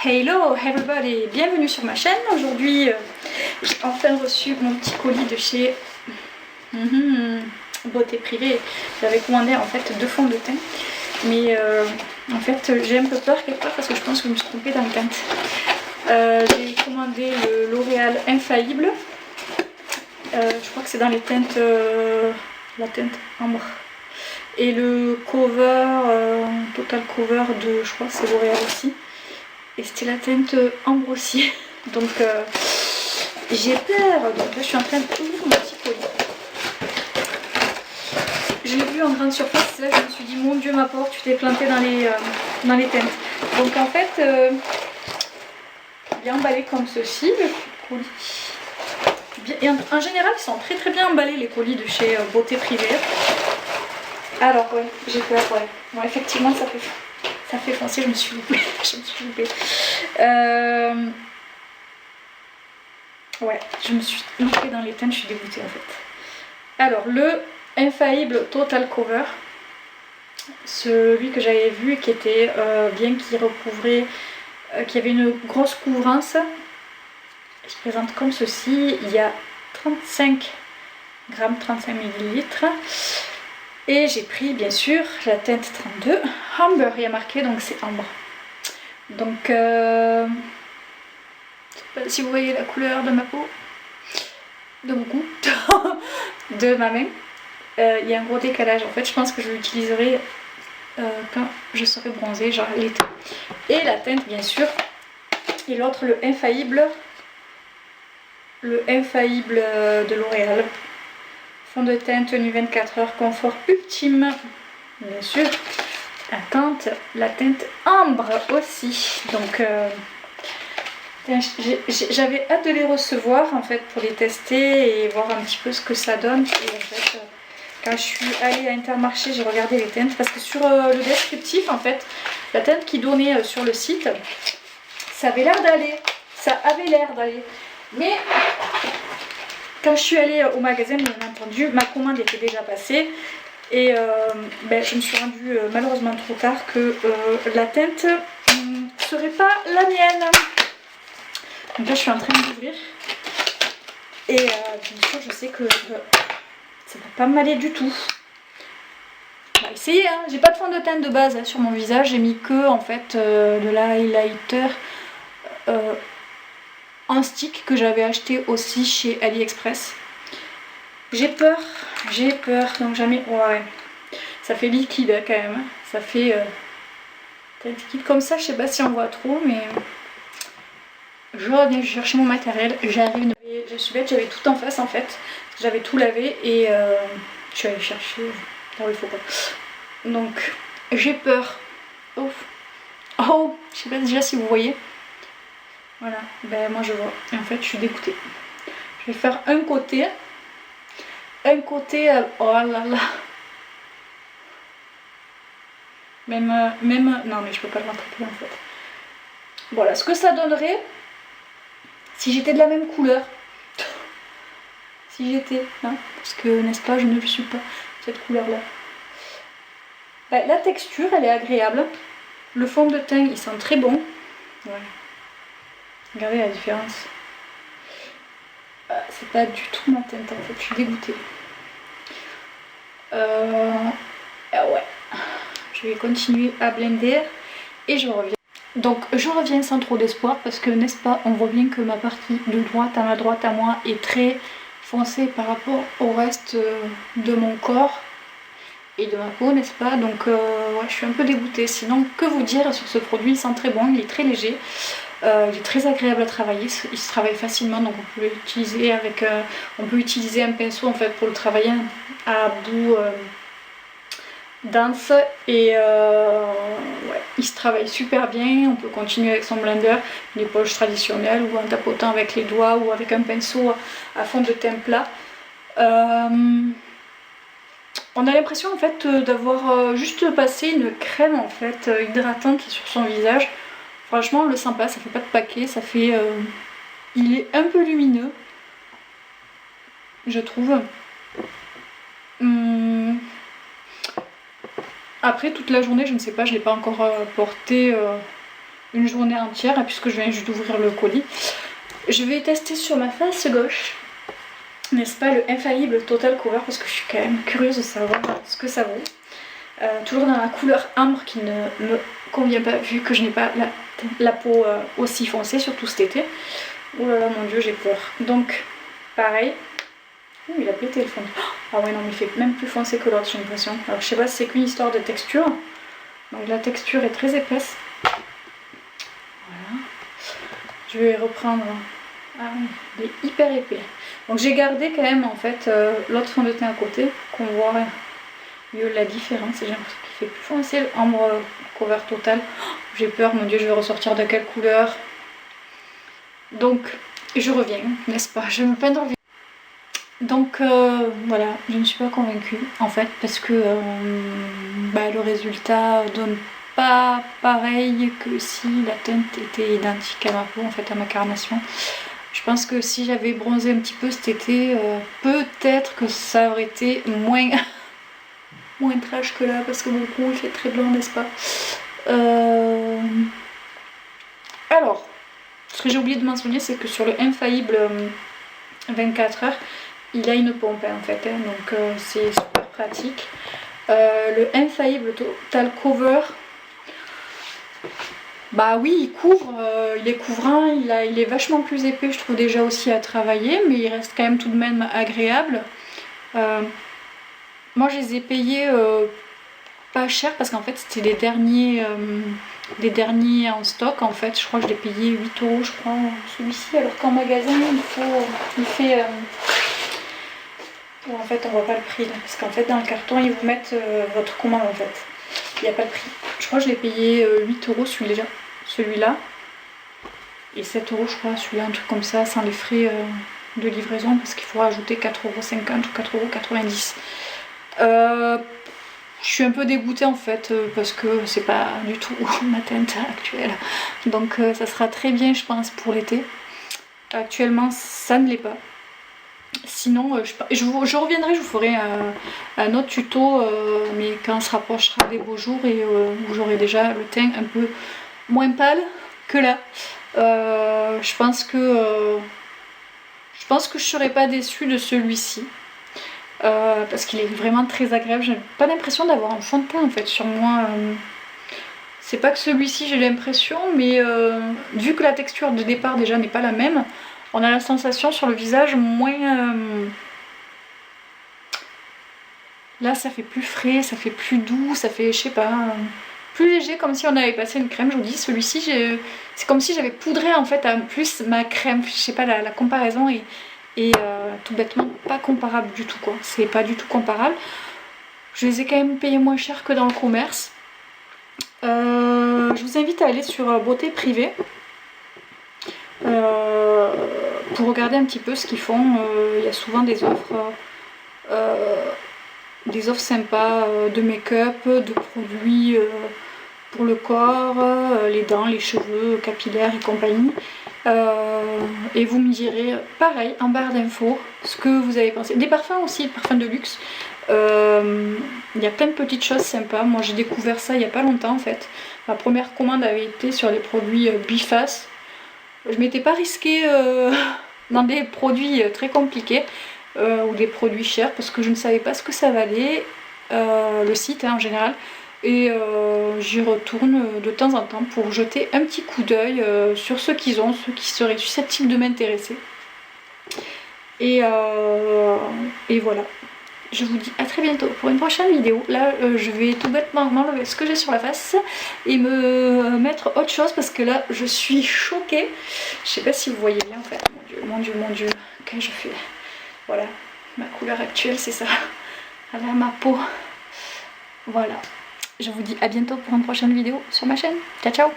Hello everybody, bienvenue sur ma chaîne. Aujourd'hui j'ai enfin reçu mon petit colis de chez Beauté Privée. J'avais commandé en fait 2 fonds de teint, mais en fait j'ai un peu peur quelque part parce que je pense que je me suis trompée dans le teint. J'ai commandé le L'Oréal Infaillible, je crois que c'est dans les teintes, la teinte ambre, et le cover, total cover de, je crois que c'est L'Oréal aussi. Et c'était la teinte ambre aussi. Donc j'ai peur. Donc là je suis en train d'ouvrir mon petit colis. Je l'ai vu en grande surface. Là je me suis dit mon dieu ma pauvre, tu t'es plantée dans les teintes. Donc en fait bien emballé comme ceci le colis. Et en général ils sont très très bien emballés les colis de chez Beauté Privée. Alors ouais, j'ai peur, ouais. Bon, effectivement ça fait foncer, je me suis loupée. Ouais, je me suis loupée dans les teintes, je suis dégoûtée en fait. Alors, le Infaillible Total Cover, celui que j'avais vu qui était bien, qui recouvrait, qui avait une grosse couvrance, il se présente comme ceci. Il y a 35 grammes, 35 millilitres. Et j'ai pris bien sûr la teinte 32 Amber, il y a marqué, donc c'est ambre. Donc je sais pas si vous voyez la couleur de ma peau, de mon cou, de ma main. Il y a un gros décalage en fait, je pense que je l'utiliserai quand je serai bronzée, genre l'été. Et la teinte bien sûr, et l'autre le Infaillible de L'Oréal. Fond de teint, tenue 24 heures, confort ultime. Bien sûr, la teinte ambre aussi. Donc, j'avais hâte de les recevoir en fait pour les tester et voir un petit peu ce que ça donne. Et en fait, quand je suis allée à Intermarché, j'ai regardé les teintes parce que sur le descriptif, en fait, la teinte qui donnait sur le site, ça avait l'air d'aller. Mais quand je suis allée au magasin, bien entendu, ma commande était déjà passée et je me suis rendue malheureusement trop tard que la teinte ne serait pas la mienne. Donc là, je suis en train d'ouvrir et bien sûr, je sais que ça va pas m'aller du tout. On va essayer, hein. J'ai pas de fond de teint de base hein, sur mon visage, j'ai mis que en fait de l'highlighter en stick que j'avais acheté aussi chez AliExpress. J'ai peur, donc jamais. Ouais, ça fait liquide hein, quand même. Hein. Ça fait liquide comme ça, je sais pas si on voit trop, mais je reviens chercher mon matériel, j'arrive. Je suis bête, j'avais tout en face en fait. J'avais tout lavé et je suis allée chercher là où il faut pas. Donc j'ai peur. Oh, je sais pas déjà si vous voyez. Voilà, ben moi je vois. Et en fait, je suis dégoûtée. Je vais faire un côté. Oh là là. Même non mais je peux pas le rattraper en fait. Voilà, ce que ça donnerait si j'étais de la même couleur. Si j'étais, hein, parce que n'est-ce pas, je ne le suis pas, cette couleur-là. Ben, la texture, elle est agréable. Le fond de teint, il sent très bon. Ouais. Regardez la différence. C'est pas du tout ma teinte en fait, je suis dégoûtée. Ouais. Je vais continuer à blender et je reviens. Donc je reviens sans trop d'espoir parce que n'est-ce pas, on voit bien que ma partie de droite à moi est très foncée par rapport au reste de mon corps et de ma peau, n'est-ce pas. Donc ouais, je suis un peu dégoûtée. Sinon, que vous dire sur ce produit, il sent très bon, il est très léger. Il est très agréable à travailler, il se travaille facilement, donc on peut l'utiliser avec, on peut utiliser un pinceau en fait pour le travailler à bout dense et ouais, il se travaille super bien. On peut continuer avec son blender, une éponge traditionnelle ou en tapotant avec les doigts ou avec un pinceau à fond de teint plat. On a l'impression en fait d'avoir juste passé une crème en fait hydratante sur son visage. Franchement, on le sent pas, ça fait pas de paquet, ça fait. Il est un peu lumineux, je trouve. Après, toute la journée, je ne sais pas, je l'ai pas encore porté une journée entière, puisque je viens juste d'ouvrir le colis. Je vais tester sur ma face gauche, n'est-ce pas, le infaillible Total Cover, parce que je suis quand même curieuse de savoir ce que ça vaut. Toujours dans la couleur ambre qui ne me convient pas, vu que je n'ai pas la peau aussi foncée, surtout cet été. Oh là là, mon dieu, j'ai peur. Donc, pareil. Oh, il a pété le fond. Ah ouais, non, mais il fait même plus foncé que l'autre, j'ai l'impression. Alors, je sais pas si c'est qu'une histoire de texture. Donc, la texture est très épaisse. Voilà. Je vais reprendre. Ah oui, il est hyper épais. Donc, j'ai gardé quand même, en fait, l'autre fond de teint à côté, qu'on voit mieux la différence. J'ai l'impression qu'il fait plus foncé. Ambre Cover Total. Oh, j'ai peur, mon dieu, je vais ressortir de quelle couleur. Donc, je reviens, n'est-ce pas? Je vais me peindre. Donc voilà, je ne suis pas convaincue en fait parce que le résultat donne pas pareil que si la teinte était identique à ma peau, en fait, à ma carnation. Je pense que si j'avais bronzé un petit peu cet été, peut-être que ça aurait été moins trash que là, parce que mon cou il fait très blanc, n'est-ce pas? Alors, ce que j'ai oublié de mentionner, c'est que sur le infaillible 24 heures, il a une pompe en fait, hein, donc c'est super pratique. Le infaillible Total Cover, bah oui, il couvre, il est couvrant, il est vachement plus épais, je trouve, déjà aussi à travailler, mais il reste quand même tout de même agréable. Moi je les ai payés pas cher parce qu'en fait c'était les derniers en stock, en fait. Je crois que je l'ai payé 8 € je crois, celui-ci, alors qu'en magasin il fait en fait on voit pas le prix là, parce qu'en fait dans le carton ils vous mettent votre commande, en fait il n'y a pas le prix. Je crois que je l'ai payé 8 € celui-là, et 7 € je crois celui-là, un truc comme ça, sans les frais de livraison, parce qu'il faut rajouter 4,50 € ou 4,90 €. Je suis un peu dégoûtée en fait, parce que c'est pas du tout ma teinte actuelle, donc ça sera très bien je pense pour l'été. Actuellement ça ne l'est pas. Sinon je reviendrai, je vous ferai un autre tuto, mais quand on se rapprochera des beaux jours, et où j'aurai déjà le teint un peu moins pâle que là. Je pense que je serai pas déçue de celui-ci, parce qu'il est vraiment très agréable. J'ai pas l'impression d'avoir un fond de teint en fait sur moi. C'est pas que celui-ci j'ai l'impression, mais vu que la texture de départ déjà n'est pas la même, on a la sensation sur le visage moins... Là ça fait plus frais, ça fait plus doux, ça fait, je sais pas, plus léger, comme si on avait passé une crème. Je vous dis, celui-ci, c'est comme si j'avais poudré en fait en plus ma crème. Je sais pas, la comparaison est tout bêtement pas comparable du tout, quoi. C'est pas du tout comparable. Je les ai quand même payés moins cher que dans le commerce. Je vous invite à aller sur Beauté Privée pour regarder un petit peu ce qu'ils font. Il y a souvent des offres sympas de make-up, de produits pour le corps, les dents, les cheveux, capillaires et compagnie. Et vous me direz pareil en barre d'infos ce que vous avez pensé. Des parfums aussi, parfums de luxe. Il y a plein de petites choses sympas. Moi j'ai découvert ça il n'y a pas longtemps en fait. Ma première commande avait été sur les produits Biface. Je m'étais pas risquée dans des produits très compliqués ou des produits chers, parce que je ne savais pas ce que ça valait, le site en général. Et j'y retourne de temps en temps pour jeter un petit coup d'œil sur ce qu'ils ont, ceux qui seraient susceptibles de m'intéresser. Et voilà. Je vous dis à très bientôt pour une prochaine vidéo. Là, je vais tout bêtement m'enlever ce que j'ai sur la face et me mettre autre chose, parce que là, je suis choquée. Je sais pas si vous voyez bien en fait. Mon dieu, mon dieu, mon dieu. Qu'ai-je fait? Voilà, ma couleur actuelle, c'est ça. Voilà ma peau. Voilà. Je vous dis à bientôt pour une prochaine vidéo sur ma chaîne. Ciao, ciao!